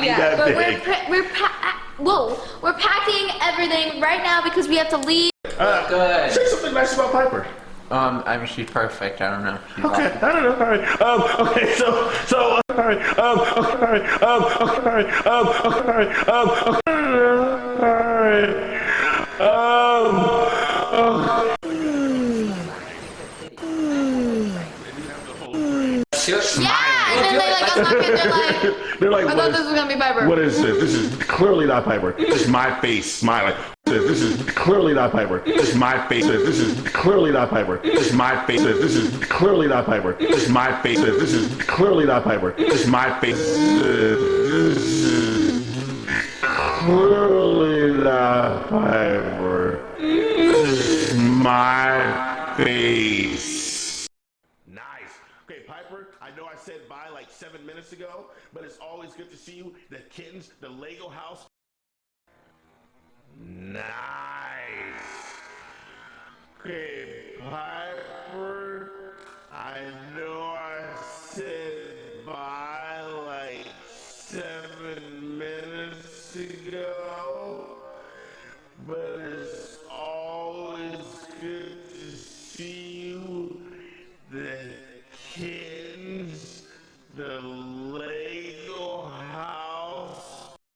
Yeah, but we're packing everything right now because we have to leave. Good. Say something nice about Piper. I mean, she's perfect. I don't know. She's Okay, awesome. I don't know. All right. Okay. So. All right. She was smiling. Yeah, and then they like unlock it. They're like, I thought this was gonna be Piper. What is this? This is clearly not Piper. This is my face smiling. This is clearly not Piper. This is my face. This is clearly not Piper. This is my face. This is clearly not Piper. This is my face. This is clearly not Piper. This is my face. This is clearly not Piper. This is my face. Nice. Okay, Piper, I know I said bye like 7 minutes ago, but it's always good to see you. The kittens, the Lego house. Nice. Okay, Piper, I know I said bye like 7 minutes ago.